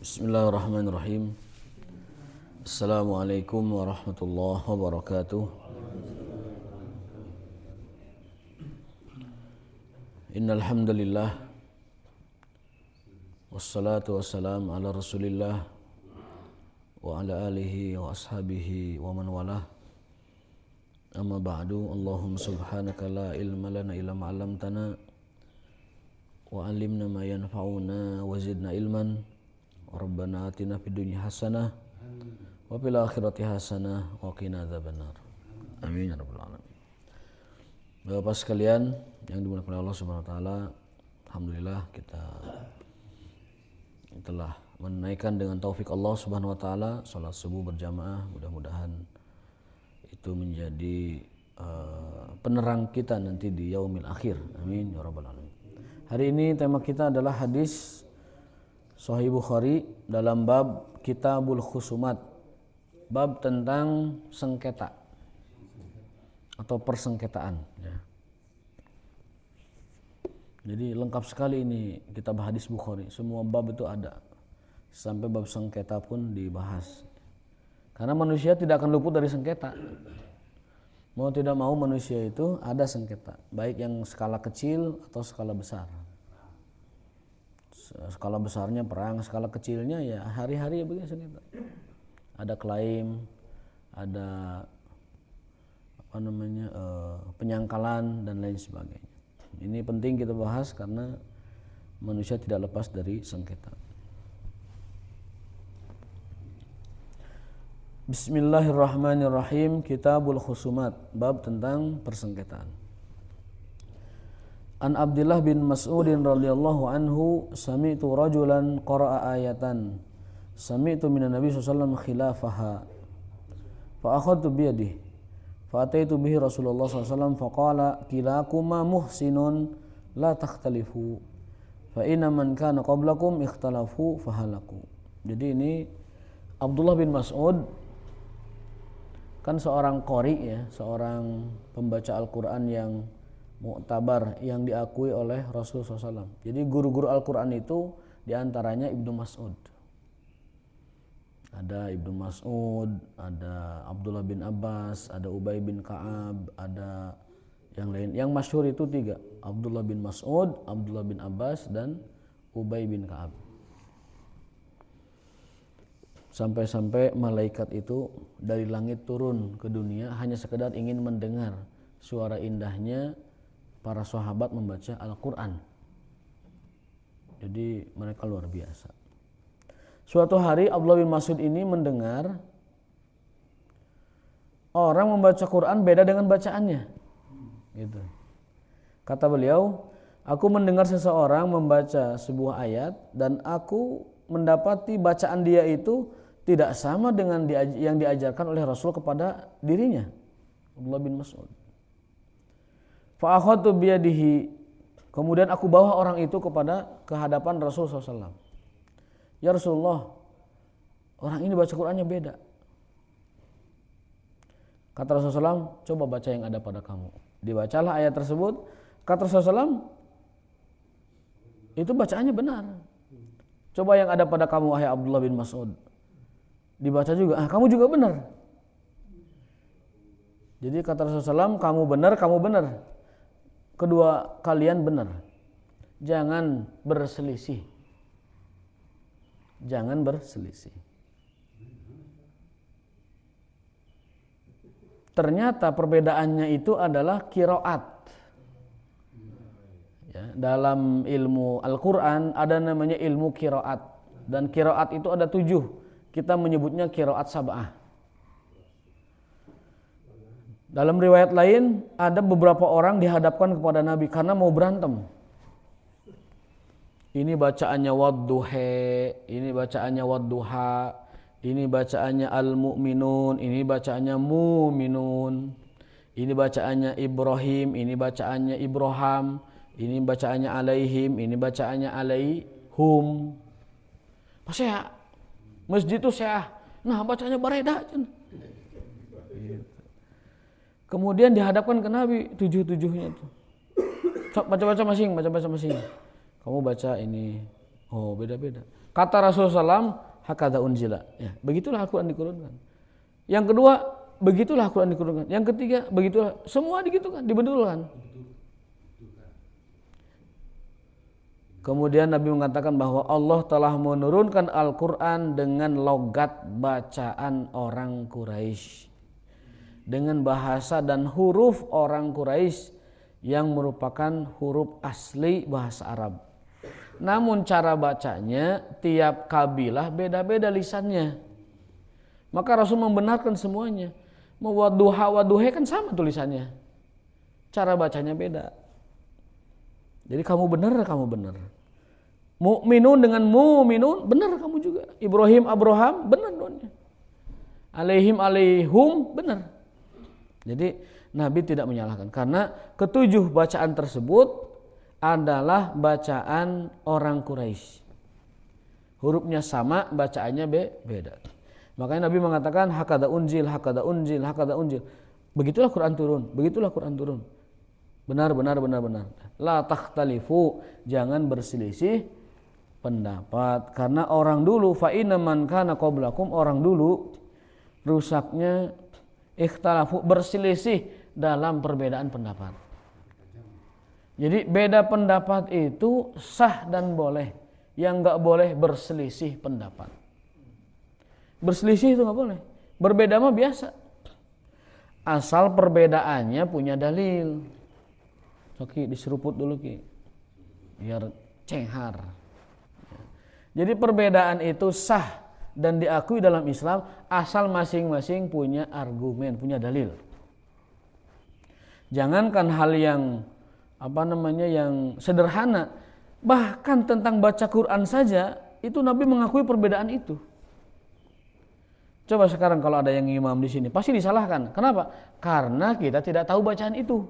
Bismillahirrahmanirrahim. Assalamualaikum warahmatullahi wabarakatuh. Innal hamdalillah wassalatu wassalam ala Rasulillah wa ala alihi wa ashabihi wa man walah. Amma ba'du. Allahumma subhanaka la ilma lana illa ma 'allamtana wa 'allimna ma yanfa'una wa zidna ilman. Rabbana atina fid dunya hasanah wa fil akhirati hasanah wa qina adzabannar. Amin ya rabbal alamin. Bapak sekalian yang dimuliakan Allah Subhanahu wa taala, alhamdulillah kita telah menaikkan dengan taufik Allah Subhanahu wa taala salat subuh berjamaah. Mudah-mudahan itu menjadi penerang kita nanti di yaumil akhir. Amin ya rabbal alamin. Hari ini tema kita adalah hadis Sahih Bukhari dalam bab Kitabul Khusumat, bab tentang sengketa atau persengketaan ya. Jadi lengkap sekali ini kitab hadis Bukhari, semua bab itu ada, sampai bab sengketa pun dibahas. Karena manusia tidak akan luput dari sengketa. Mau tidak mau manusia itu ada sengketa, baik yang skala kecil atau skala besar. Skala besarnya perang, skala kecilnya ya hari-hari ya begini sengketa. Ada klaim, ada penyangkalan dan lain sebagainya. Ini penting kita bahas karena manusia tidak lepas dari sengketa. Bismillahirrahmanirrahim. Kitabul Khusumat, bab tentang persengketaan. An Abdullah bin Mas'udin radhiyallahu anhu sami'tu rajulan qara'a ayatan sami'tu minan nabi sallallahu alaihi wasallam khilafaha fa akhadtu bi yadihi fa ataitu bihi Rasulullah sallallahu alaihi wasallam fa qala kilakuma muhsinun la takhtalifu fa inna man kana qablakum ikhtalafu fahalaku. Jadi ini Abdullah bin Mas'ud kan seorang qari ya, seorang pembaca Al-Qur'an yang mu'tabar, yang diakui oleh Rasulullah SAW. Jadi guru-guru Al-Quran itu diantaranya Ibnu Mas'ud. Ada Ibnu Mas'ud, ada Abdullah bin Abbas, ada Ubay bin Ka'ab, ada yang lain. Yang masyhur itu tiga, Abdullah bin Mas'ud, Abdullah bin Abbas, dan Ubay bin Ka'ab. Sampai-sampai malaikat itu dari langit turun ke dunia hanya sekedar ingin mendengar suara indahnya para sahabat membaca Al-Quran. Jadi mereka luar biasa. Suatu hari Abdullah bin Mas'ud ini mendengar orang membaca Quran beda dengan bacaannya. Gitu. Kata beliau, aku mendengar seseorang membaca sebuah ayat dan aku mendapati bacaan dia itu tidak sama dengan yang diajarkan oleh Rasul kepada dirinya. Abdullah bin Mas'ud. Fa akhadtu biyadihi, kemudian aku bawa orang itu ke hadapan Rasulullah SAW. Ya Rasulullah, orang ini baca Qur'annya beda. Kata Rasulullah SAW, coba baca yang ada pada kamu. Dibacalah ayat tersebut. Kata Rasulullah SAW, itu bacaannya benar. Coba yang ada pada kamu, wahai Abdullah bin Mas'ud. Dibaca juga, kamu juga benar. Jadi kata Rasulullah SAW, kamu benar. Kedua kalian benar. Jangan berselisih. Jangan berselisih. Ternyata perbedaannya itu adalah qiraat. Ya, dalam ilmu Al-Quran ada namanya ilmu qiraat. Dan qiraat itu ada 7. Kita menyebutnya qiraat sab'ah. Dalam riwayat lain ada beberapa orang dihadapkan kepada Nabi karena mau berantem. Ini bacaannya wadduha, ini bacaannya wadduha, ini bacaannya al-mu'minun, ini bacaannya mu'minun, ini bacaannya Ibrahim, ini bacaannya Ibrahim, ini bacaannya alaihim, ini bacaannya alaihum. Pas ya masjid itu saya, nah bacanya Baredah. Kemudian dihadapkan ke Nabi 7-7-nya itu. Baca-baca masing. Kamu baca ini. Oh, beda-beda. Kata Rasulullah SAW, hakadha unzila. Ya, begitulah Al-Quran diturunkan. Yang kedua, begitulah Al-Quran diturunkan. Yang ketiga, begitulah. Semua digitukan, dibetulkan. Kemudian Nabi mengatakan bahwa Allah telah menurunkan Al-Quran dengan logat bacaan orang Quraisy, dengan bahasa dan huruf orang Quraisy yang merupakan huruf asli bahasa Arab. Namun cara bacanya tiap kabilah beda-beda lisannya. Maka Rasul membenarkan semuanya. Waduhe kan sama tulisannya, cara bacanya beda. Jadi kamu benar. Mu'minun dengan mu'minun benar kamu juga. Ibrahim Abraham benar doanya. Alaihum benar. Jadi Nabi tidak menyalahkan karena ketujuh bacaan tersebut adalah bacaan orang Quraisy. Hurufnya sama, bacaannya beda. Makanya Nabi mengatakan hakadha unzil. Begitulah Quran turun. Benar. La takhtalifu, jangan berselisih pendapat. Karena orang dulu, fa inna man kana qablakum, orang dulu rusaknya ikhtalafu, berselisih dalam perbedaan pendapat. Jadi beda pendapat itu sah dan boleh. Yang enggak boleh berselisih pendapat. Berselisih itu enggak boleh. Berbeda mah biasa. Asal perbedaannya punya dalil. Oke, diseruput dulu Ki, biar cenghar. Jadi perbedaan itu sah dan diakui dalam Islam asal masing-masing punya argumen, punya dalil. Jangankan hal yang yang sederhana, bahkan tentang baca Quran saja itu Nabi mengakui perbedaan itu. Coba sekarang kalau ada yang imam di sini pasti disalahkan. Kenapa? Karena kita tidak tahu bacaan itu.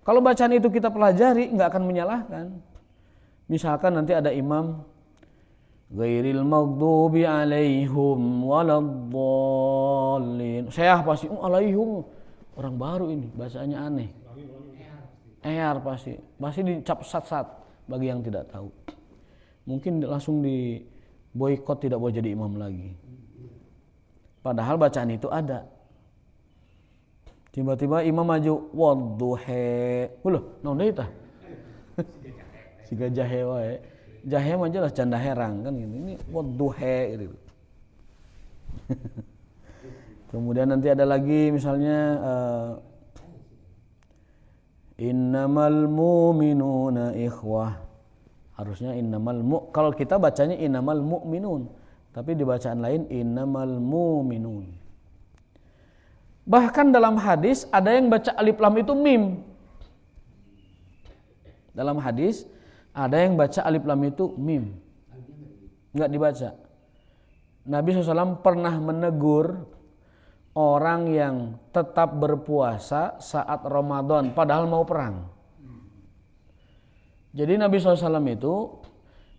Kalau bacaan itu kita pelajari, nggak akan menyalahkan. Misalkan nanti ada imam, ghairil maghdubi alaihim waladdallin. Saya pasti, alaihim. Orang baru ini, bacaannya aneh. Pasti dicap sat-sat bagi yang tidak tahu. Mungkin langsung di boikot, tidak boleh jadi imam lagi. Padahal bacaan itu ada. Tiba-tiba imam maju wadduhe. Naon deui tah? Siga jahe wae. Jahe mah jelas canda herang kan gitu. Ini wadduhe gitu. Kemudian nanti ada lagi misalnya innamal mu'minuna ikhwah. Harusnya kalau kita bacanya innamal mu'minun, tapi di bacaan lain innamal mu'minun. Bahkan dalam hadis ada yang baca alif lam itu mim. Dalam hadis ada yang baca alif lam itu mim, enggak dibaca. Nabi SAW pernah menegur orang yang tetap berpuasa saat Ramadan padahal mau perang. Jadi Nabi SAW itu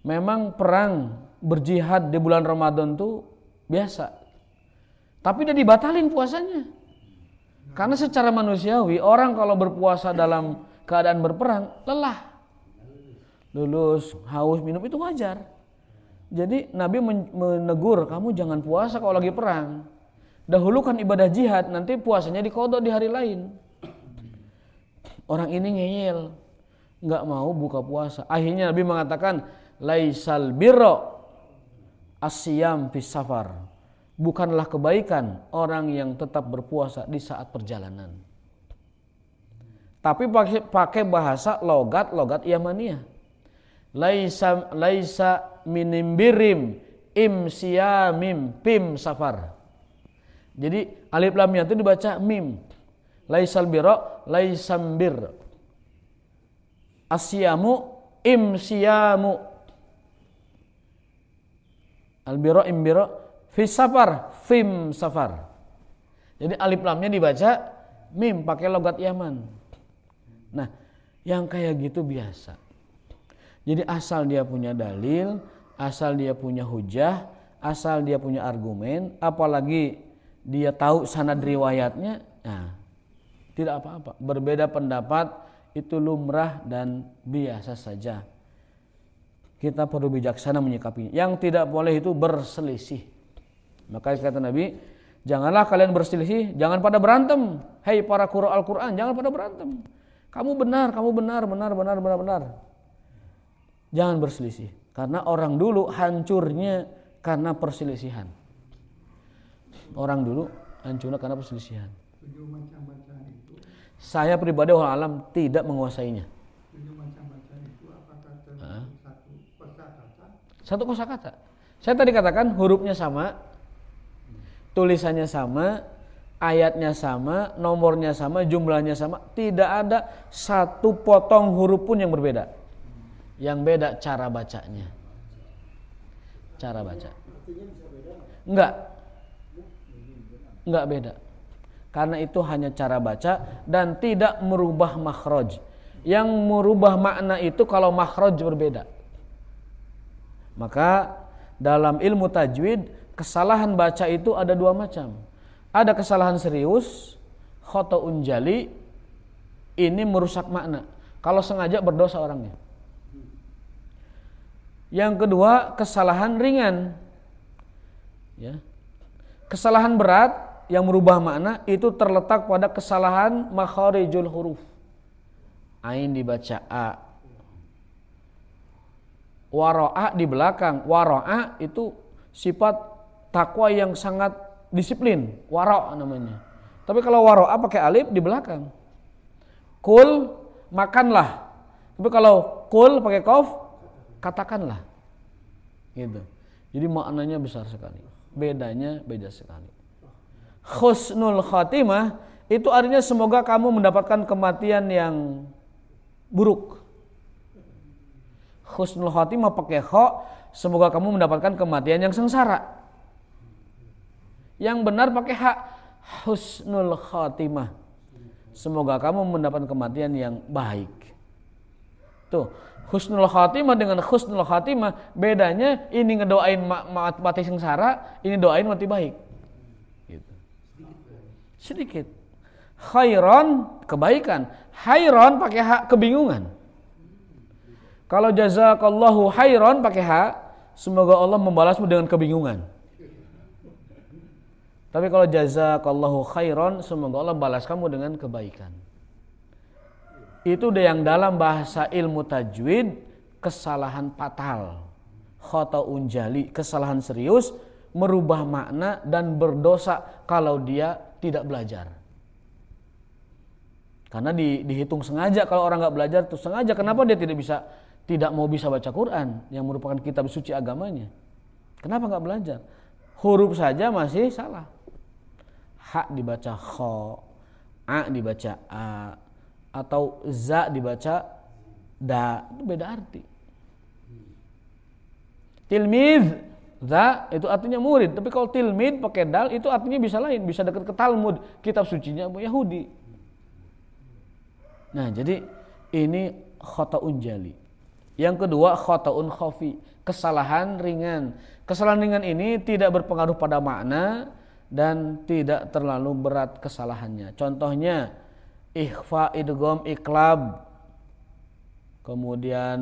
memang perang berjihad di bulan Ramadan itu biasa, tapi dia dibatalin puasanya. Karena secara manusiawi orang kalau berpuasa dalam keadaan berperang lelah, lulus, haus, minum itu wajar. Jadi Nabi menegur, kamu jangan puasa kalau lagi perang. Dahulukan ibadah jihad, nanti puasanya diqodho di hari lain. Orang ini ngeyel, nggak mau buka puasa. Akhirnya Nabi mengatakan, laisal birra asyam fis safar. Bukanlah kebaikan orang yang tetap berpuasa di saat perjalanan. Tapi pakai bahasa logat Yamaniyah. Laisa minimbirim imsiyamim pim safar. Jadi alif lamnya itu dibaca mim. Laisal birra laisambir. Asyamu imsiyamu. Albirra imbirra fis safar, fim safar. Jadi alif lamnya dibaca mim pakai logat Yaman. Nah, yang kayak gitu biasa. Jadi asal dia punya dalil, asal dia punya hujah, asal dia punya argumen, apalagi dia tahu sanad riwayatnya, nah, tidak apa-apa. Berbeda pendapat itu lumrah dan biasa saja. kita perlu bijaksana menyikapinya. Yang tidak boleh itu berselisih. Maka kata Nabi, janganlah kalian berselisih, jangan pada berantem. Hei para qurra Al-Quran, jangan pada berantem. Kamu benar. Jangan berselisih. Karena orang dulu hancurnya karena perselisihan. Orang dulu hancurnya karena perselisihan. Saya pribadi wallahu alam tidak menguasainya. Satu kosakata. Saya tadi katakan hurufnya sama, tulisannya sama, ayatnya sama, nomornya sama, jumlahnya sama. Tidak ada satu potong huruf pun yang berbeda. Yang beda cara bacanya. Cara baca. Enggak beda. Karena itu hanya cara baca dan tidak merubah makhraj. Yang merubah makna itu kalau makhraj berbeda. Maka dalam ilmu tajwid kesalahan baca itu ada dua macam. Ada kesalahan serius, khata'un jali, ini merusak makna. Kalau sengaja berdosa orangnya. Yang kedua kesalahan ringan. Ya. Kesalahan berat yang merubah makna itu terletak pada kesalahan makharijul huruf. Ain dibaca a. Wara'a di belakang. Wara'a itu sifat takwa yang sangat disiplin. Wara' namanya. Tapi kalau wara'a pakai alif di belakang. Kul makanlah. Tapi kalau kul pakai qaf katakanlah. Gitu. Jadi maknanya besar sekali. Bedanya beda sekali. Husnul khatimah itu artinya semoga kamu mendapatkan kematian yang buruk. Husnul khatimah pakai kha, semoga kamu mendapatkan kematian yang sengsara. Yang benar pakai ha, husnul khatimah, semoga kamu mendapatkan kematian yang baik. Tuh, husnul khatimah dengan husnul khatimah bedanya, ini ngedoain mati sengsara, ini doain mati baik. Sedikit. Khairon kebaikan, khairon pakai hak kebingungan. Kalau jazakallahu khairon pakai hak, semoga Allah membalasmu dengan kebingungan. Tapi kalau jazakallahu khairon, semoga Allah balas kamu dengan kebaikan. Itu yang dalam bahasa ilmu tajwid kesalahan fatal, khata'un jali, kesalahan serius, merubah makna dan berdosa kalau dia tidak belajar. Karena dihitung sengaja kalau orang nggak belajar tuh sengaja. Kenapa dia tidak mau bisa baca Quran yang merupakan kitab suci agamanya? Kenapa nggak belajar? Huruf saja masih salah. Ha dibaca kho, a dibaca a, atau za dibaca da, itu beda arti. Tilmidz, za itu artinya murid, tapi kalau tilmid pakai dal itu artinya bisa lain, bisa dekat ke Talmud, kitab sucinya Yahudi. Nah, jadi ini khata'un jali. Yang kedua khata'un khafi, kesalahan ringan. Kesalahan ringan ini tidak berpengaruh pada makna dan tidak terlalu berat kesalahannya. Contohnya ikhfa, idgham, iqlab, kemudian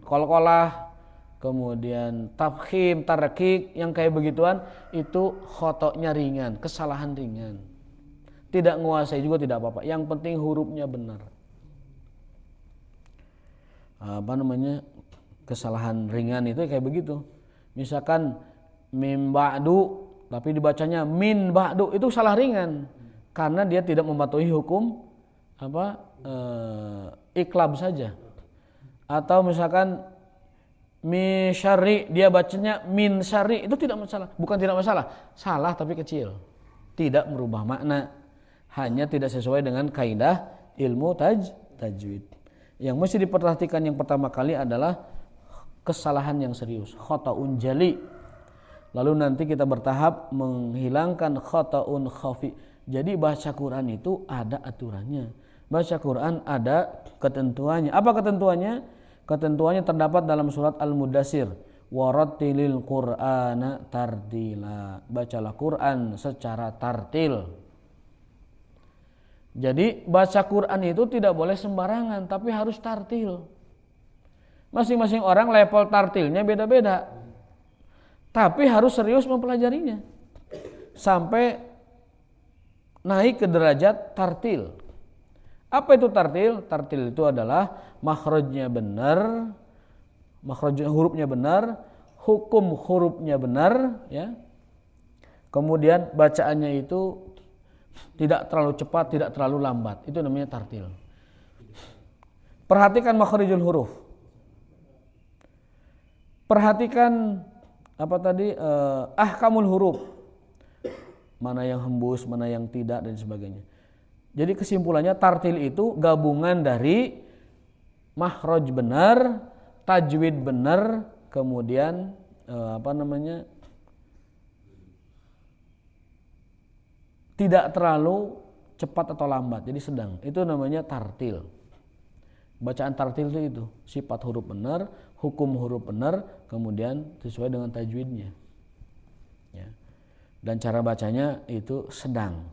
qalqalah, kemudian tafkhim, tarqiq, yang kayak begituan itu khotonya ringan, kesalahan ringan. Tidak menguasai juga tidak apa-apa. Yang penting hurufnya benar. Kesalahan ringan itu kayak begitu. Misalkan mim ba'du tapi dibacanya min ba'du, itu salah ringan karena dia tidak mematuhi hukum iqlab saja. Atau misalkan min syarri, dia bacanya min syarri, itu tidak masalah. Bukan tidak masalah, salah tapi kecil, tidak merubah makna, hanya tidak sesuai dengan kaidah ilmu tajwid. Yang mesti diperhatikan yang pertama kali adalah kesalahan yang serius, khata'un jali. Lalu nanti kita bertahap menghilangkan khata'un khafi. Jadi baca Quran itu ada aturannya. Baca Quran ada ketentuannya. Apa ketentuannya? Ketentuannya terdapat dalam surat Al-Mudassir. Warattilil Qur'ana tartila. Bacalah Quran secara tartil. Jadi baca Quran itu tidak boleh sembarangan, tapi harus tartil. Masing-masing orang level tartilnya beda-beda. Tapi harus serius mempelajarinya. Sampai naik ke derajat tartil. Apa itu tartil? Tartil itu adalah makhrajnya benar, hurufnya benar, hukum hurufnya benar, ya. Kemudian bacaannya itu tidak terlalu cepat, tidak terlalu lambat. Itu namanya tartil. Perhatikan makhrijul huruf. Perhatikan apa tadi? Ahkamul huruf. Mana yang hembus, mana yang tidak dan sebagainya. Jadi kesimpulannya tartil itu gabungan dari makhraj benar, tajwid benar, kemudian tidak terlalu cepat atau lambat, jadi sedang. Itu namanya tartil. Bacaan tartil itu sifat huruf benar, hukum huruf benar, kemudian sesuai dengan tajwidnya. Ya. Dan cara bacanya itu sedang.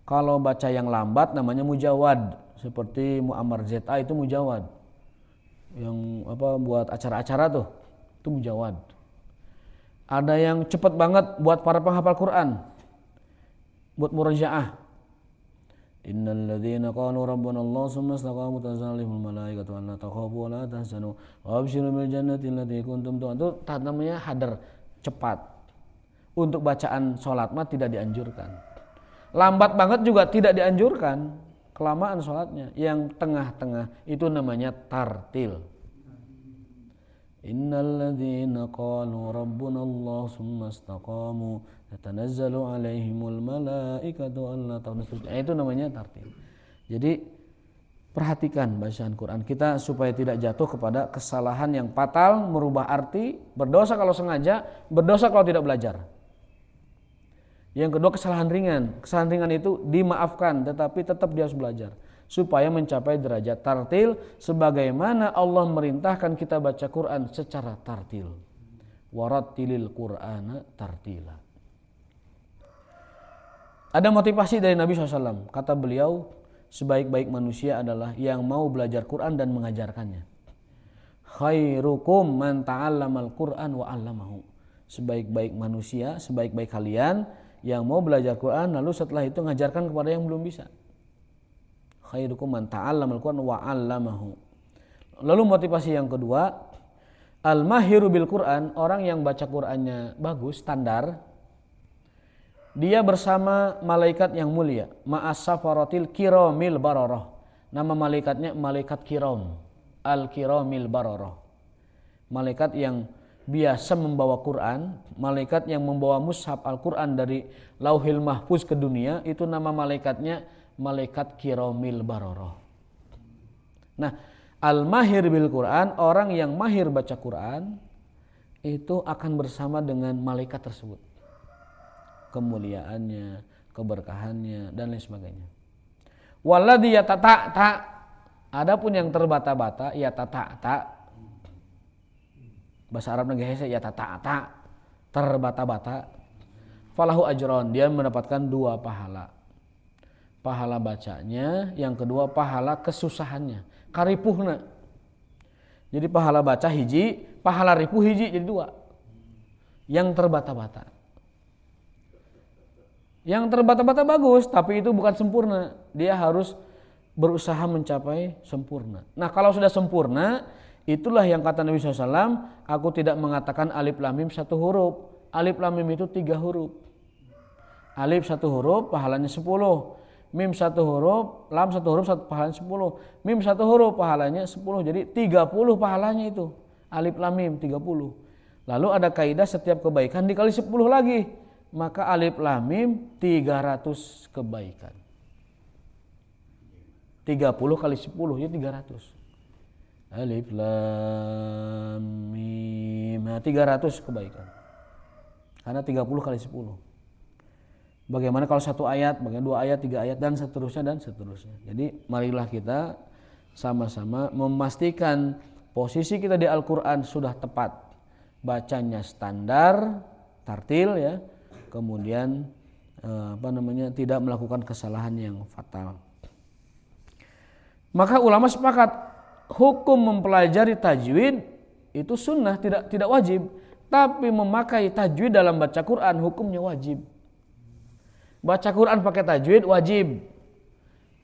Kalau baca yang lambat namanya mujawad, seperti Muammar ZA itu mujawad. Yang buat acara-acara tuh, itu mujawad. Ada yang cepat banget buat para penghafal Quran. Buat murajaah. Innal ladzina qalu rabbuna Allah tsumma istaqamu tanazzalu alaihimul malaikatu alla takhafu wa la tahzanu wa abshiru bil jannati allati kuntum tu'adun. Itu namanya hadar, cepat. Untuk bacaan sholat mah tidak dianjurkan. Lambat banget juga tidak dianjurkan, kelamaan sholatnya. Yang tengah-tengah itu namanya tartil. Innal ladzina qalu rabbuna Allah tsumma istaqamu tatanazzalu alaihimul malaikatu alla ta'budu. Itu namanya tartil. Jadi perhatikan bacaan Quran kita supaya tidak jatuh kepada kesalahan yang fatal, merubah arti, berdosa kalau sengaja, berdosa kalau tidak belajar. Yang kedua kesalahan ringan. Kesalahan ringan itu dimaafkan tetapi tetap dia harus belajar supaya mencapai derajat tartil sebagaimana Allah merintahkan kita baca Quran secara tartil. Warattilil Qur'ana tartila. Ada motivasi dari Nabi SAW. Kata beliau, sebaik-baik manusia adalah yang mau belajar Quran dan mengajarkannya. Khairukum man ta'allamal Qur'an wa 'allamahu. Sebaik-baik manusia, sebaik-baik kalian yang mau belajar Quran lalu setelah itu mengajarkan kepada yang belum bisa. Khairukum man ta'allamal Qur'an wa 'allamahu. Lalu motivasi yang kedua, al-mahiru bil Qur'an, orang yang baca Qur'annya bagus, standar. Dia bersama malaikat yang mulia, ma'as safaratil kiramil bararah. Nama malaikatnya malaikat kiram, al-kiramil bararah. Malaikat yang biasa membawa Quran, malaikat yang membawa mushaf Al-Quran dari Lauhil Mahfuz ke dunia, itu nama malaikatnya malaikat kiramil bararah. Nah, al-mahir bil Quran, orang yang mahir baca Quran itu akan bersama dengan malaikat tersebut. Kemuliaannya, keberkahannya dan lain sebagainya. Walladzi yatata, adapun yang terbata-bata yatata, bahasa Arab negara ya tata terbata-bata, falahu ajron, dia mendapatkan 2 pahala. Pahala bacanya, yang kedua pahala kesusahannya, karipuhna. Jadi pahala baca hiji, pahala ripuh hiji, jadi 2. Yang terbata-bata. Yang terbata-bata bagus, tapi itu bukan sempurna. Dia harus berusaha mencapai sempurna. Nah, kalau sudah sempurna, itulah yang kata Nabi SAW, aku tidak mengatakan alif lam mim 1 huruf. Alif lam mim itu 3 huruf. Alif 1 huruf pahalanya 10. Mim 1 huruf, lam 1 huruf pahalanya 10. Mim 1 huruf pahalanya 10. Jadi 30 pahalanya itu. Alif lam mim 30. Lalu ada kaidah setiap kebaikan dikali 10 lagi. Maka alif lam mim 300 kebaikan. 30 kali 10 ya 300. Alif lam mim 300 kebaikan. Karena 30 kali 10. Bagaimana kalau 1 ayat, bagaimana 2 ayat, 3 ayat dan seterusnya. Jadi marilah kita sama-sama memastikan posisi kita di Al-Qur'an sudah tepat. Bacanya standar, tartil ya. Kemudian tidak melakukan kesalahan yang fatal. Maka ulama sepakat hukum mempelajari tajwid itu sunnah, tidak wajib. Tapi memakai tajwid dalam baca Quran hukumnya wajib. Baca Quran pakai tajwid wajib.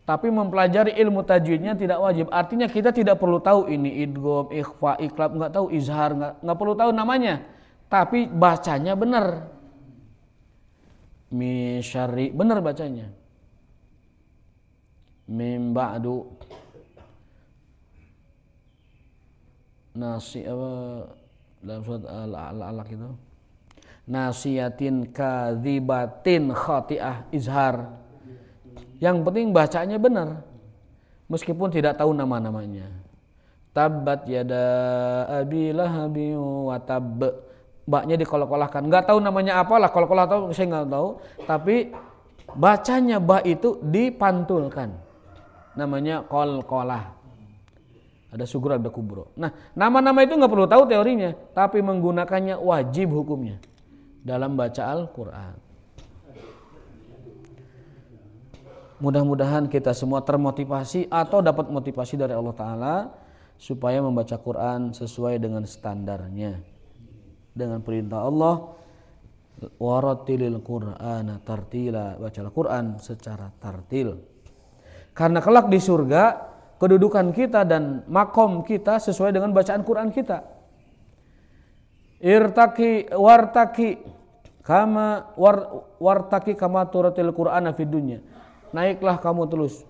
Tapi mempelajari ilmu tajwidnya tidak wajib. Artinya kita tidak perlu tahu ini idgham, ikhfa, iqlab, enggak tahu izhar, enggak perlu tahu namanya. Tapi bacanya benar. Min syarri, benar bacanya. Min ba'du nasi apa dalam surat al-alaq itu, nasiyatin kadzibatin khati'ah, izhar. Yang penting bacanya benar meskipun tidak tahu nama-namanya. Tabbat yada abi lahabi wa tabb, baknya dikolak-kolakkan, enggak tahu namanya apalah, kolak-kolak tahu saya enggak tahu, tapi bacanya ba itu dipantulkan, namanya qalqalah. Ada sugro, ada kubro. Nah, nama-nama itu nggak perlu tahu teorinya, tapi menggunakannya wajib hukumnya dalam baca Al-Quran. Mudah-mudahan kita semua termotivasi atau dapat motivasi dari Allah Ta'ala supaya membaca Quran sesuai dengan standarnya. Dengan perintah Allah, warattilil Qur'ana tartila, bacalah Quran secara tartil. Karena kelak di surga kedudukan kita dan makom kita sesuai dengan bacaan Quran kita. Wartaki kama turatil Qur'ana fid dunya. Naiklah kamu terus.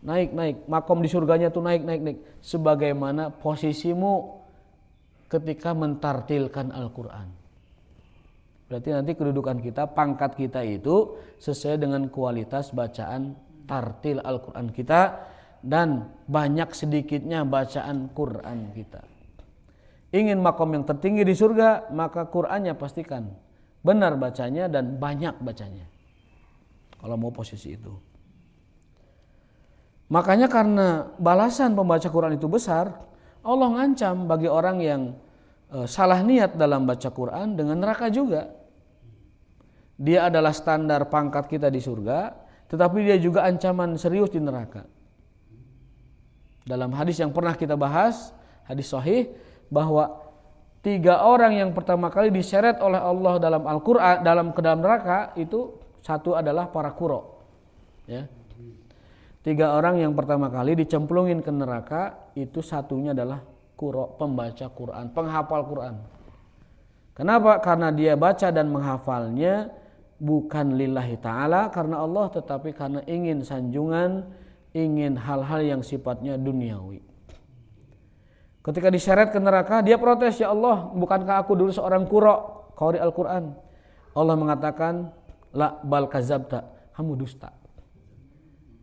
Naik. Makom di surganya tuh naik. Sebagaimana posisimu ketika mentartilkan Al-Quran. Berarti nanti kedudukan kita, pangkat kita itu sesuai dengan kualitas bacaan tartil Al-Quran kita dan banyak sedikitnya bacaan Quran kita. Ingin makom yang tertinggi di surga, maka Qurannya pastikan benar bacanya dan banyak bacanya. Kalau mau posisi itu. Makanya karena balasan pembaca Quran itu besar, Allah ngancam bagi orang yang salah niat dalam baca Quran dengan neraka juga. Dia adalah standar pangkat kita di surga, tetapi dia juga ancaman serius di neraka. Dalam hadis yang pernah kita bahas, hadis sahih, bahwa 3 orang yang pertama kali diseret oleh Allah dalam Al-Quran, ke dalam neraka itu, satu adalah para qurra. Ya. 3 orang yang pertama kali dicemplungin ke neraka, itu satunya adalah qurra, pembaca Quran, penghafal Quran. Kenapa? Karena dia baca dan menghafalnya bukan lillahi ta'ala karena Allah, tetapi karena ingin sanjungan, ingin hal-hal yang sifatnya duniawi. Ketika diseret ke neraka, dia protes, ya Allah, bukankah aku dulu seorang qari Al-Quran? Allah mengatakan, la bal kazabta, kamu dusta.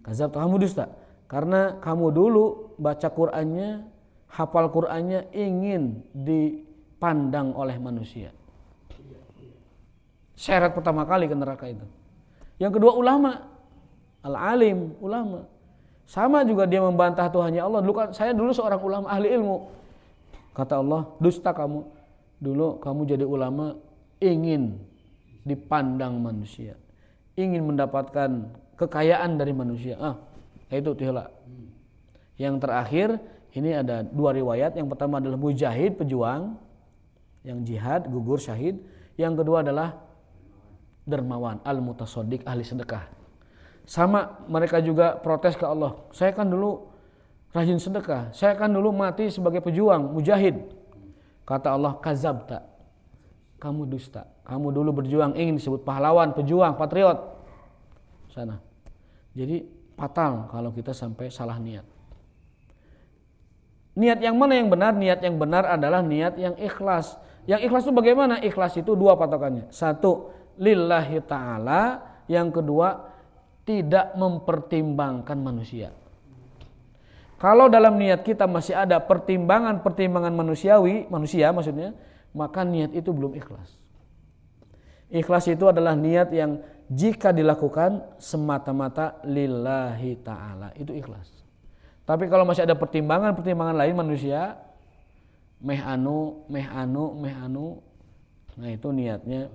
Kazabta, kamu dusta. Karena kamu dulu baca Qurannya, hafal Qurannya ingin dipandang oleh manusia. Seret pertama kali ke neraka itu. Yang kedua ulama, al-alim, ulama. Sama juga dia membantah Tuhannya Allah. Saya dulu seorang ulama ahli ilmu. Kata Allah, dusta kamu. Dulu kamu jadi ulama ingin dipandang manusia, ingin mendapatkan kekayaan dari manusia. Itu tihla. Yang terakhir ini ada 2 riwayat. Yang pertama adalah mujahid, pejuang yang jihad, gugur syahid. Yang kedua adalah dermawan, al-mutasaddiq, ahli sedekah. Sama, mereka juga protes ke Allah. Saya kan dulu rajin sedekah. Saya kan dulu mati sebagai pejuang, mujahid. Kata Allah, kazabta. Kamu dusta. Kamu dulu berjuang ingin disebut pahlawan, pejuang, patriot. Sana. Jadi fatal kalau kita sampai salah niat. Niat yang mana yang benar? Niat yang benar adalah niat yang ikhlas. Yang ikhlas itu bagaimana? Ikhlas itu 2 patokannya. 1, lillahi ta'ala. Yang kedua, tidak mempertimbangkan manusia. Kalau dalam niat kita masih ada pertimbangan manusia maksudnya, maka niat itu belum ikhlas. Ikhlas itu adalah niat yang jika dilakukan semata-mata lillahi ta'ala, itu ikhlas. Tapi kalau masih ada pertimbangan lain manusia, meh anu, nah itu niatnya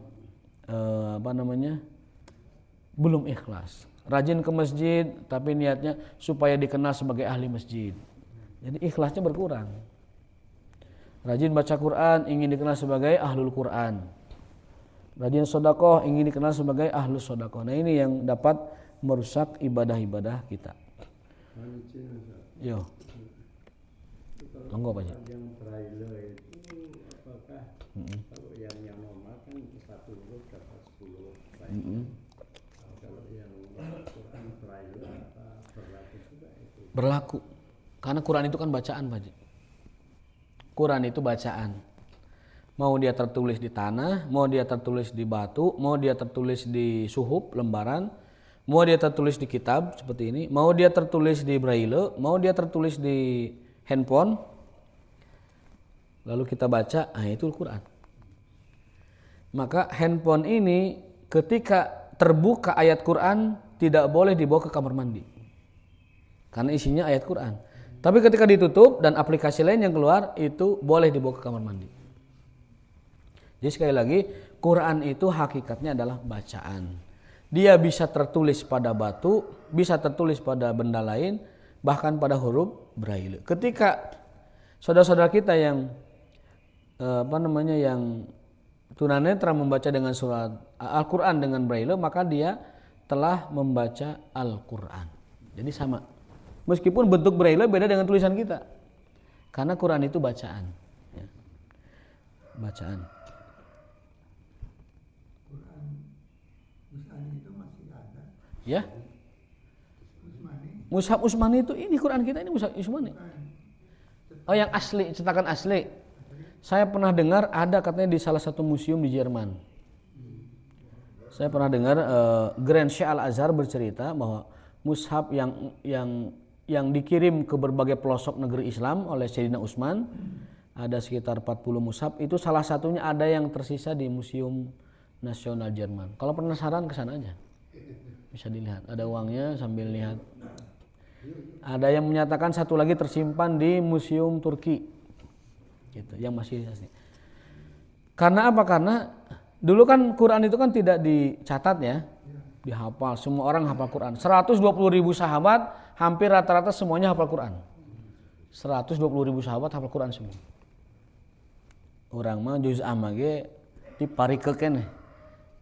belum ikhlas. Rajin ke masjid tapi niatnya supaya dikenal sebagai ahli masjid. Jadi ikhlasnya berkurang. Rajin baca Quran ingin dikenal sebagai ahlul Quran. Rajin sedekah ingin dikenal sebagai ahlus sedekah. Nah ini yang dapat merusak ibadah-ibadah kita. Yo. Monggo Pak Haji. Yang braille itu apakah kalau yang normal kan satu huruf dapat 10 kalau yang Quran braille apa berlaku juga itu? Berlaku. Karena Quran itu kan bacaan Pak Haji. Quran itu bacaan. Mau dia tertulis di tanah, mau dia tertulis di batu, mau dia tertulis di suhuf lembaran, mau dia tertulis di kitab seperti ini, mau dia tertulis di braille, mau dia tertulis di handphone, lalu kita baca, itu Al-Quran. Maka handphone ini ketika terbuka ayat Quran tidak boleh dibawa ke kamar mandi karena isinya ayat Quran. Tapi ketika ditutup dan aplikasi lain yang keluar itu boleh dibawa ke kamar mandi. Jadi sekali lagi, Quran itu hakikatnya adalah bacaan. Dia bisa tertulis pada batu, bisa tertulis pada benda lain, bahkan pada huruf braille. Ketika saudara-saudara kita yang yang tunanetra membaca dengan surat Al-Quran dengan braille, maka dia telah membaca Al-Quran. Jadi sama. Meskipun bentuk braille beda dengan tulisan kita. Karena Quran itu bacaan. Ya. Bacaan. Ya, Mushaf Utsmani itu ini Quran kita ini Mushaf Utsmani. Oh yang asli, cetakan asli. Saya pernah dengar ada katanya di salah satu museum di Jerman. Saya pernah dengar Grand Sheikh Al-Azhar bercerita bahwa mushaf yang dikirim ke berbagai pelosok negeri Islam oleh Sayyidina Utsman ada sekitar 40 mushaf, itu salah satunya ada yang tersisa di Museum Nasional Jerman. Kalau penasaran ke sana aja. Bisa dilihat, ada uangnya sambil lihat. Ada yang menyatakan satu lagi tersimpan di Museum Turki, gitu, yang masih asli. Karena apa? Karena dulu kan Quran itu kan tidak dicatat ya, dihafal. Semua orang hafal Quran. 120.000 sahabat, hampir rata-rata semuanya hafal Quran. 120.000 sahabat hafal Quran semua. Orang mah juz amma ge diparikeun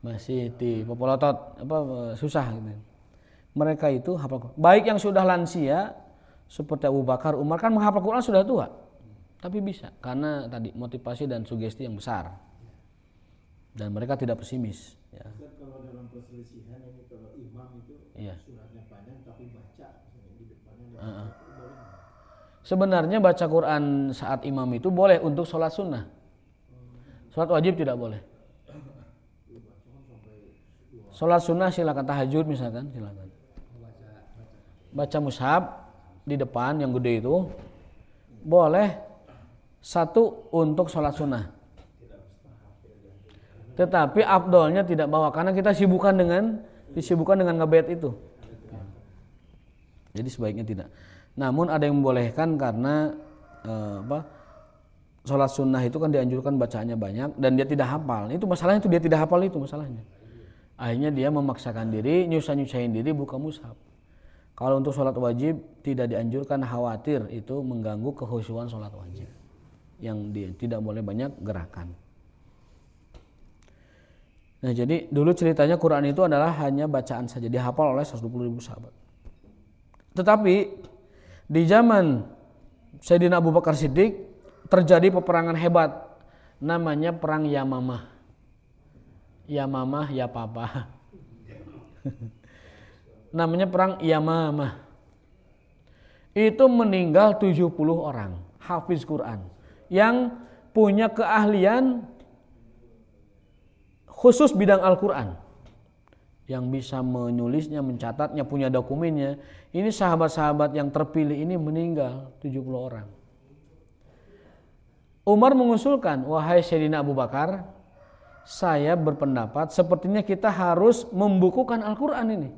masih di popolotot susah gitu. Mereka itu hafal Quran. Baik yang sudah lansia seperti Abu Bakar, Umar kan menghafal Quran sudah tua. Tapi bisa karena tadi motivasi dan sugesti yang besar. Dan mereka tidak pesimis ya. Kalau dalam perselisihan ini kalau imam itu suratnya panjang tapi baca di depannya sebenarnya baca Quran saat imam itu boleh untuk sholat sunnah. Sholat wajib tidak boleh. Sholat sunnah silakan, tahajud misalkan silakan. Baca mushaf di depan yang gede itu boleh satu untuk sholat sunnah. Tetapi afdolnya tidak bawa karena kita disibukkan dengan ngebet itu. Jadi sebaiknya tidak. Namun ada yang membolehkan karena sholat sunnah itu kan dianjurkan bacaannya banyak dan dia tidak hafal. Itu masalahnya, itu dia tidak hafal itu masalahnya. Akhirnya dia memaksakan diri, nyusahin diri buka mushaf. Kalau untuk sholat wajib tidak dianjurkan, khawatir itu mengganggu kekhusyuan sholat wajib. Yang dia tidak boleh banyak gerakan. Nah jadi dulu ceritanya Quran itu adalah hanya bacaan saja, dihafal oleh 120.000 sahabat. Tetapi di zaman Sayyidina Abu Bakar Siddiq terjadi peperangan hebat, namanya perang Yamamah. Yamamah ya papa. Namanya perang Yamamah. Itu meninggal 70 orang hafiz Quran yang punya keahlian khusus bidang Al-Quran, yang bisa menulisnya, mencatatnya, punya dokumennya. Ini sahabat-sahabat yang terpilih ini meninggal 70 orang. Umar mengusulkan, wahai Sayyidina Abu Bakar, saya berpendapat sepertinya kita harus membukukan Al-Quran ini.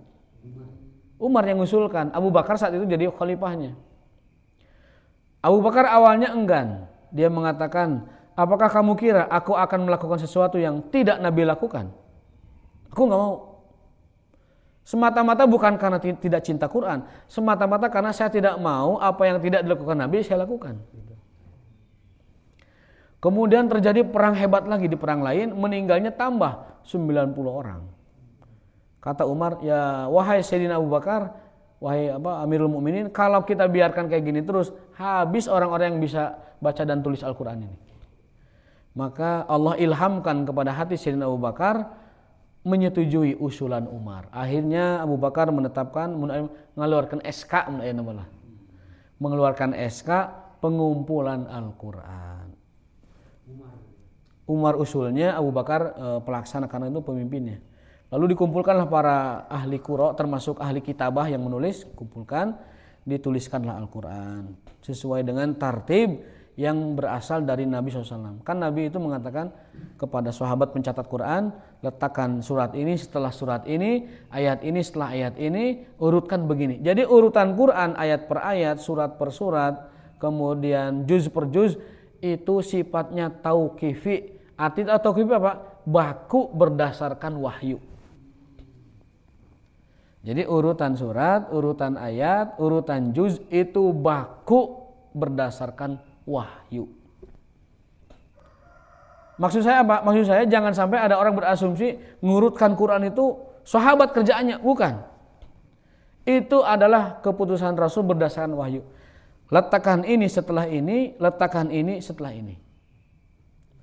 Umar yang mengusulkan, Abu Bakar saat itu jadi khalifahnya. Abu Bakar awalnya enggan. Dia mengatakan, apakah kamu kira aku akan melakukan sesuatu yang tidak Nabi lakukan? Aku nggak mau. Semata-mata bukan karena tidak cinta Quran, semata-mata karena saya tidak mau apa yang tidak dilakukan Nabi saya lakukan. Kemudian terjadi perang hebat lagi di perang lain, meninggalnya tambah 90 orang. Kata Umar, ya wahai Sayyidina Abu Bakar, wahai Amirul Mukminin, kalau kita biarkan kayak gini terus, habis orang-orang yang bisa baca dan tulis Al-Quran ini. Maka Allah ilhamkan kepada hati Sayyidina Abu Bakar menyetujui usulan Umar. Akhirnya Abu Bakar menetapkan mengeluarkan SK, mengeluarkan SK pengumpulan Al-Quran. Umar usulnya, Abu Bakar pelaksana karena itu pemimpinnya. Lalu dikumpulkanlah para ahli qura termasuk ahli kitabah yang menulis, kumpulkan, dituliskanlah Al-Quran sesuai dengan tartib yang berasal dari Nabi SAW. Kan Nabi itu mengatakan kepada sahabat pencatat Quran, letakkan surat ini setelah surat ini, ayat ini setelah ayat ini, urutkan begini. Jadi urutan Quran ayat per ayat, surat per surat, kemudian juz per juz, itu sifatnya tauqifi. Arti tauqifi apa? Baku berdasarkan wahyu. Jadi urutan surat, urutan ayat, urutan juz itu baku berdasarkan wahyu. Maksud saya apa? Maksud saya jangan sampai ada orang berasumsi ngurutkan Quran itu sahabat kerjaannya. Bukan. Itu adalah keputusan Rasul berdasarkan wahyu. Letakkan ini setelah ini, letakkan ini setelah ini.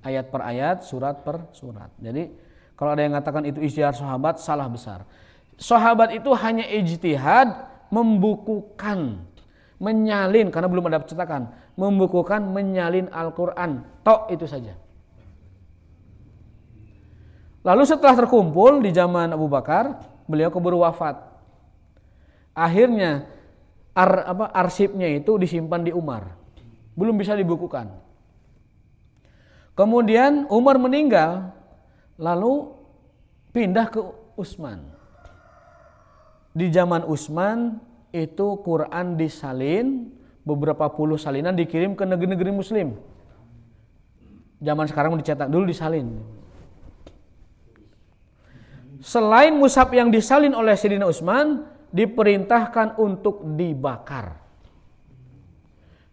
Ayat per ayat, surat per surat. Jadi kalau ada yang mengatakan itu ijtihad sahabat, salah besar. Sahabat itu hanya ijtihad membukukan, menyalin, karena belum ada cetakan, membukukan, menyalin Al-Quran, tok itu saja. Lalu setelah terkumpul di zaman Abu Bakar, beliau keburu wafat. Akhirnya arsipnya itu disimpan di Umar, belum bisa dibukukan. Kemudian Umar meninggal, lalu pindah ke Utsman. Di zaman Utsman itu Quran disalin, beberapa puluh salinan dikirim ke negeri-negeri muslim. Zaman sekarang dicetak, dulu disalin. Selain mushaf yang disalin oleh Sayyidina Utsman, diperintahkan untuk dibakar.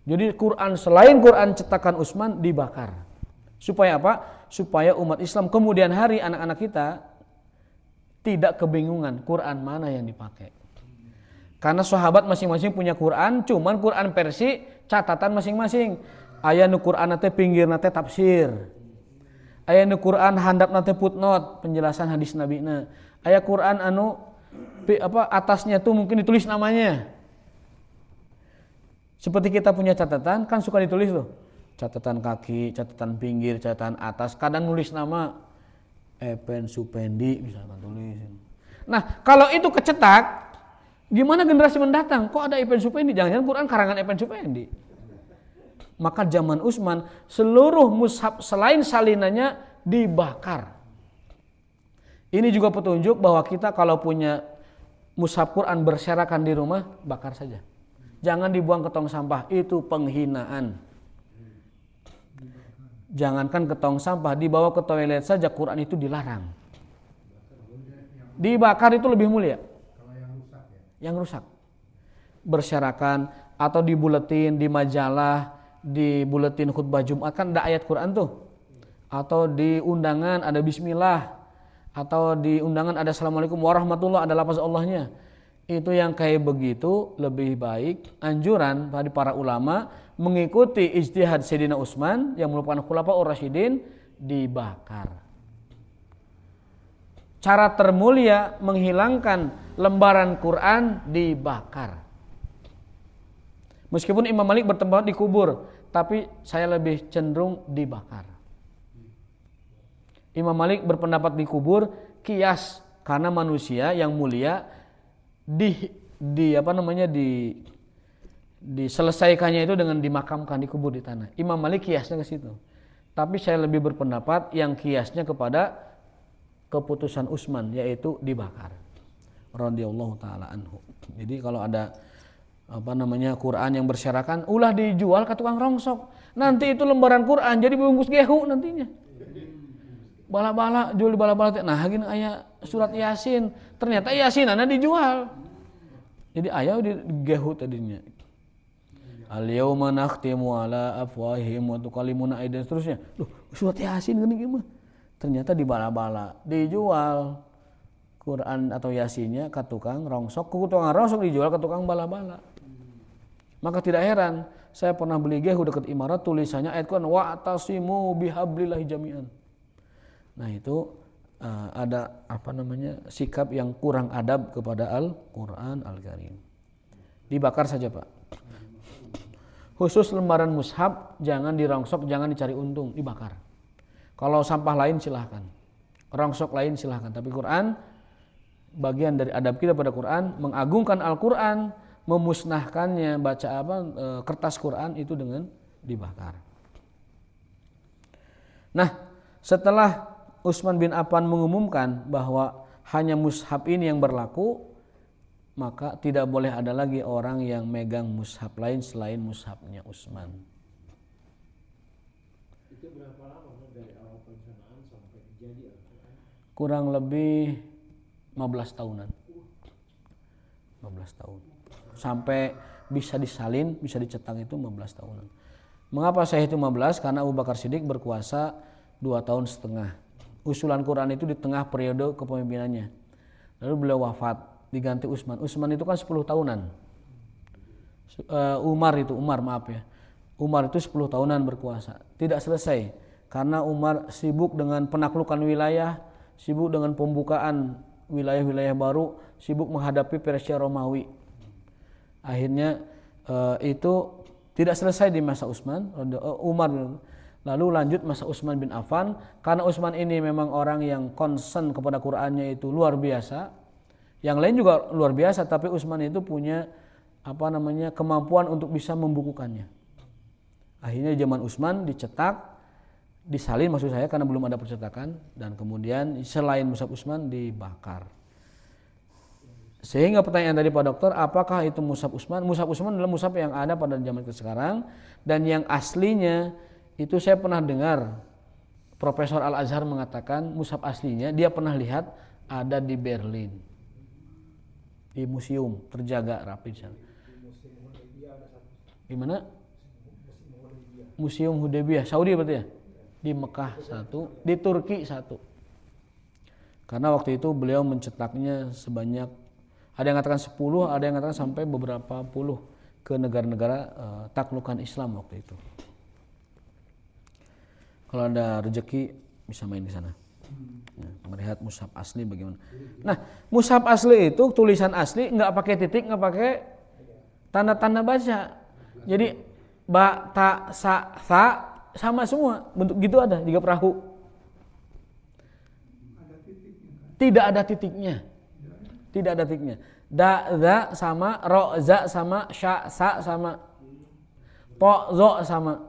Jadi Quran, selain Quran cetakan Utsman, dibakar. Supaya apa? Supaya umat Islam kemudian hari, anak-anak kita tidak kebingungan Quran mana yang dipakai. Karena sahabat masing-masing punya Quran, cuman Quran versi catatan masing-masing. Aya nu Quran teh pinggirna teh tafsir. Aya nu Quran handap teh footnote, penjelasan hadis nabina. Aya Quran anu atasnya tuh mungkin ditulis namanya. Seperti kita punya catatan kan suka ditulis tuh. Catatan kaki, catatan pinggir, catatan atas, kadang nulis nama Epen Supendi misalkan tulis. Nah, kalau itu kecetak, gimana generasi mendatang? Kok ada Epen Supendi? Jangan-jangan Quran karangan Epen Supendi. Maka zaman Utsman seluruh mushaf selain salinannya dibakar. Ini juga petunjuk bahwa kita kalau punya mushaf Quran berserakan di rumah, bakar saja. Jangan dibuang ke tong sampah, itu penghinaan. Jangankan ke tong sampah, dibawa ke toilet saja Quran itu dilarang. Dibakar itu lebih mulia. Yang rusak. Berserakan atau di buletin, di majalah, di buletin khutbah Jumat kan ada ayat Quran tuh. Atau di undangan ada bismillah, atau di undangan ada assalamualaikum warahmatullah, ada lafaz Allahnya. Itu yang kayak begitu lebih baik anjuran pada para ulama mengikuti ijtihad Sayyidina Utsman yang merupakan khulafaur rasyidin, dibakar. Cara termulia menghilangkan lembaran Quran dibakar. Meskipun Imam Malik bertempat di kubur, tapi saya lebih cenderung dibakar. Imam Malik berpendapat di kubur kias karena manusia yang mulia diselesaikannya itu dengan dimakamkan, dikubur di tanah. Imam Malik kiasnya ke situ. Tapi saya lebih berpendapat yang kiasnya kepada keputusan Utsman, yaitu dibakar. Radhiyallahu taala anhu. Jadi kalau ada Quran yang berserakan, ulah dijual ke tukang rongsok. Nanti itu lembaran Quran jadi bungkus gehu nantinya. bala-bala jual di bala-bala teh. Nah gini aya surat Yasin, ternyata Yasinana dijual. Jadi aya di gehu tadinya. Al-yauma nakhtimu ala afwahihim wa tukallimuna aydihim terusnya. Loh, surat Yasin gini gimana? Ternyata di bala-bala dijual Quran atau Yasinnya ke tukang rongsok, ke tukang rongsok dijual ke tukang bala-bala. Maka tidak heran, saya pernah beli gehu dekat Imarat tulisannya ayat Quran wa'tasimu bihablillahi jami'an. Nah, itu ada sikap yang kurang adab kepada Al-Qur'an Al-Karim. Dibakar saja, Pak. Khusus lembaran mushaf jangan dirongsok, jangan dicari untung, dibakar. Kalau sampah lain silahkan, rongsok lain silahkan. Tapi Quran, bagian dari adab kita pada Quran, mengagungkan Al-Quran, memusnahkannya, baca kertas Quran itu dengan dibakar. Nah, setelah Utsman bin Affan mengumumkan bahwa hanya mushaf ini yang berlaku, maka tidak boleh ada lagi orang yang megang mushaf lain selain mushafnya Utsman. Itu berapa lama dari awal perencanaan sampai jadi Al-Quran? Kurang lebih 15 tahunan. 15 tahun. Sampai bisa disalin, bisa dicetak itu 15 tahunan. Mengapa saya itu 15? Karena Abu Bakar Siddiq berkuasa 2 tahun setengah. Usulan Quran itu di tengah periode kepemimpinannya. Lalu beliau wafat, diganti Utsman. Utsman itu kan 10 tahunan. Umar itu 10 tahunan berkuasa. Tidak selesai karena Umar sibuk dengan penaklukan wilayah, sibuk dengan pembukaan wilayah-wilayah baru, sibuk menghadapi Persia Romawi. Akhirnya itu tidak selesai di masa Umar. Lalu lanjut masa Utsman bin Affan, karena Utsman ini memang orang yang concern kepada Qur'annya itu luar biasa. Yang lain juga luar biasa, tapi Utsman itu punya kemampuan untuk bisa membukukannya. Akhirnya di zaman Utsman dicetak, disalin maksud saya karena belum ada percetakan, dan kemudian selain mushaf Utsman dibakar. Sehingga pertanyaan tadi Pak Dokter, apakah itu mushaf Utsman? Mushaf Utsman adalah mushaf yang ada pada zaman sekarang, dan yang aslinya itu saya pernah dengar Profesor Al-Azhar mengatakan mushaf aslinya dia pernah lihat ada di Berlin. Di museum terjaga rapi di sana. Di mana? Museum Hudaybiyah, Saudi berarti ya? Di Mekah satu, di Turki satu. Karena waktu itu beliau mencetaknya sebanyak, ada yang mengatakan 10, ada yang mengatakan sampai beberapa puluh ke negara-negara taklukan Islam waktu itu. Kalau ada rezeki bisa main di sana. Nah, melihat mushaf asli bagaimana. Nah, mushaf asli itu tulisan asli, nggak pakai titik, nggak pakai tanda-tanda baca. Jadi ba, ta, sa, sama semua bentuk gitu ada juga perahu. Tidak ada titiknya. Tidak ada titiknya. Da, za sama, ro, za sama, sya, sa sama, po, zo sama.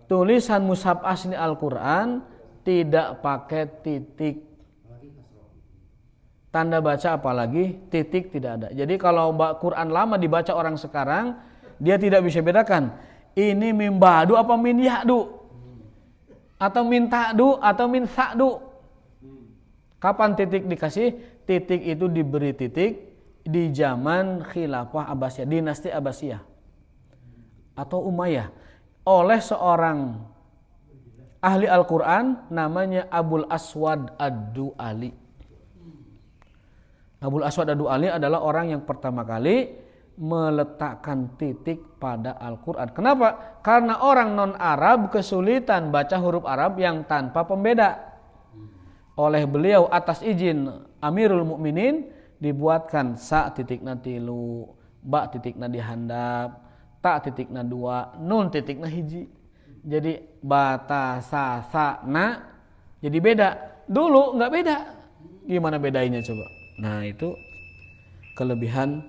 Tulisan mushaf asli Al-Quran tidak pakai titik. Tanda baca apalagi titik tidak ada. Jadi kalau Quran lama dibaca orang sekarang, dia tidak bisa bedakan ini mim ba'du apa min ya'du, atau min ta'du atau min sa'du. Kapan titik dikasih? Titik itu diberi titik di zaman Khilafah Abbasiyah, dinasti Abbasiyah atau Umayyah, oleh seorang ahli Al-Quran namanya Abul Aswad Ad-Du'ali. Abul Aswad Ad-Du'ali adalah orang yang pertama kali meletakkan titik pada Al-Quran. Kenapa? Karena orang non-Arab kesulitan baca huruf Arab yang tanpa pembeda. Oleh beliau atas izin Amirul Mukminin dibuatkan sa titikna tilu, ba titikna dihandap, ta titikna 2, nun titikna hiji. Jadi bata sa sa na jadi beda. Dulu nggak beda. Gimana bedainya coba? Nah, itu kelebihan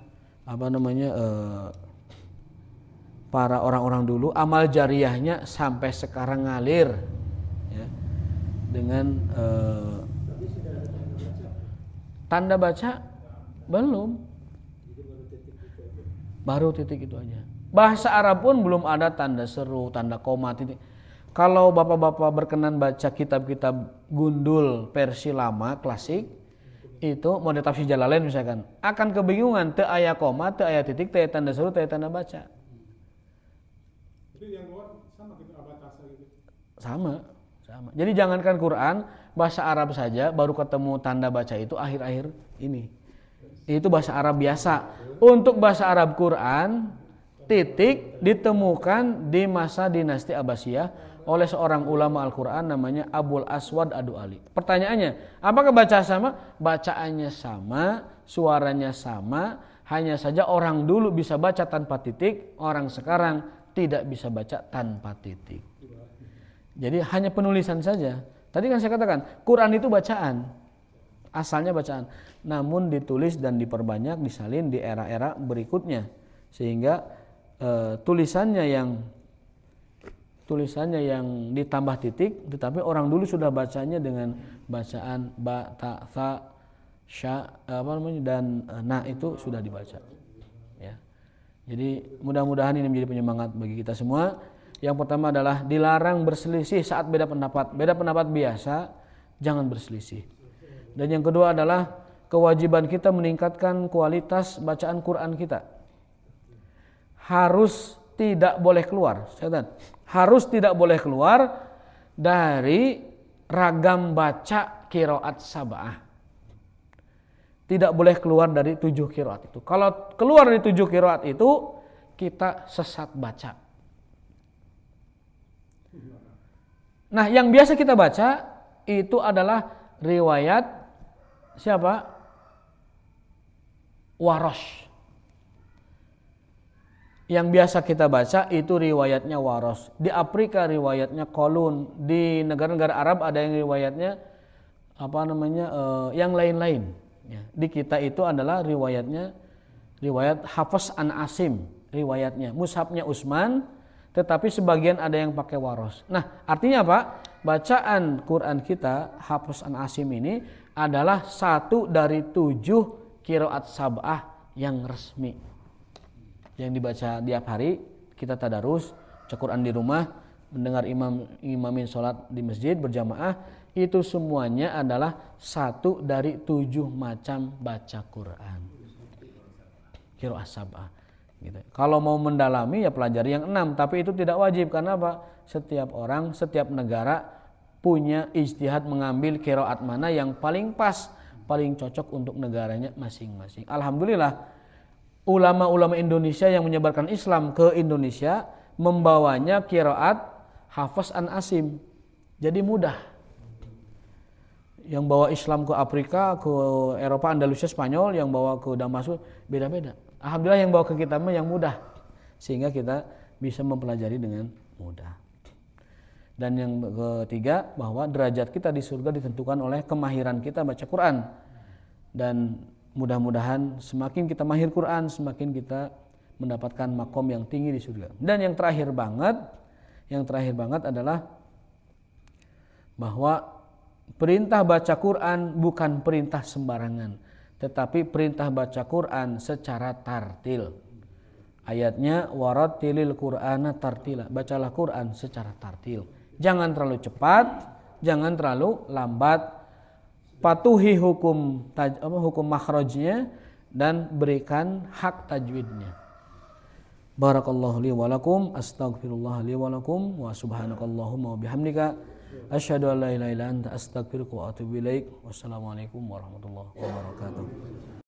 para orang-orang dulu, amal jariahnya sampai sekarang ngalir ya, dengan tanda baca belum, baru titik itu aja. Bahasa Arab pun belum ada tanda seru, tanda koma, titik. Kalau bapak-bapak berkenan baca kitab-kitab gundul versi lama klasik, itu model tafsir Jalalain misalkan, akan kebingungan teu aya koma, teu aya titik, teu aya tanda seru, teu aya tanda baca. Itu yang luar sama gitu abatasa gitu. Sama. Jadi jangankan Quran, bahasa Arab saja baru ketemu tanda baca itu akhir-akhir ini. Itu bahasa Arab biasa. Untuk bahasa Arab Quran, titik ditemukan di masa dinasti Abbasiyah oleh seorang ulama Al-Quran namanya Abul Aswad Ad-Du'ali. Pertanyaannya, apakah baca sama? Bacaannya sama, suaranya sama, hanya saja orang dulu bisa baca tanpa titik, orang sekarang tidak bisa baca tanpa titik. Jadi hanya penulisan saja. Tadi kan saya katakan, Quran itu bacaan, asalnya bacaan, namun ditulis dan diperbanyak, disalin di era-era berikutnya, sehingga tulisannya yang ditambah titik, tetapi orang dulu sudah bacanya dengan bacaan ba, ta, tha, sya, dan na itu sudah dibaca. Ya. Jadi mudah-mudahan ini menjadi penyemangat bagi kita semua. Yang pertama adalah dilarang berselisih saat beda pendapat. Beda pendapat biasa, jangan berselisih. Dan yang kedua adalah kewajiban kita meningkatkan kualitas bacaan Quran kita. Harus tidak boleh keluar. Harus tidak boleh keluar dari ragam baca qiraat sab'ah. Tidak boleh keluar dari 7 qiraat itu. Kalau keluar dari 7 qiraat itu, kita sesat baca. Nah, yang biasa kita baca itu adalah riwayat siapa? Warosh. Yang biasa kita baca itu riwayatnya Waros. Di Afrika riwayatnya Qalun. Di negara-negara Arab ada yang riwayatnya yang lain-lain. Ya. Di kita itu adalah riwayat Hafs an Asim, riwayatnya. Mushafnya Utsman, tetapi sebagian ada yang pakai Waros. Nah, artinya apa? Bacaan Quran kita Hafs an Asim ini adalah satu dari 7 qiraat sab'ah yang resmi. Yang dibaca tiap hari, kita tadarus, baca Quran di rumah, mendengar imamin sholat di masjid berjamaah, itu semuanya adalah satu dari 7 macam baca Quran. Qiraat sab'ah. Gitu. Kalau mau mendalami ya pelajari yang 6, tapi itu tidak wajib. Karena apa? Setiap orang, setiap negara punya ijtihad mengambil qiraat mana yang paling pas, paling cocok untuk negaranya masing-masing. Alhamdulillah, ulama-ulama Indonesia yang menyebarkan Islam ke Indonesia membawanya qiraat Hafs an Asim. Jadi mudah. Yang bawa Islam ke Afrika, ke Eropa, Andalusia, Spanyol, yang bawa ke Damaskus, beda-beda. Alhamdulillah yang bawa ke kita yang mudah. Sehingga kita bisa mempelajari dengan mudah. Dan yang ketiga, bahwa derajat kita di surga ditentukan oleh kemahiran kita baca Quran. Dan mudah-mudahan semakin kita mahir Quran, semakin kita mendapatkan makom yang tinggi di surga. Dan yang terakhir banget adalah bahwa perintah baca Quran bukan perintah sembarangan, tetapi perintah baca Quran secara tartil. Ayatnya warattilil Qur'ana tartila. Bacalah Quran secara tartil. Jangan terlalu cepat, jangan terlalu lambat. Patuhi hukum makhrajnya dan berikan hak tajwidnya. Barakallahu li wa lakum, astaghfirullah li wa lakum, wa subhanakallahumma wa bihamdika asyhadu an la ilaha illa anta astaghfiruka wa atubu ilaik. Wassalamualaikum warahmatullahi wabarakatuh.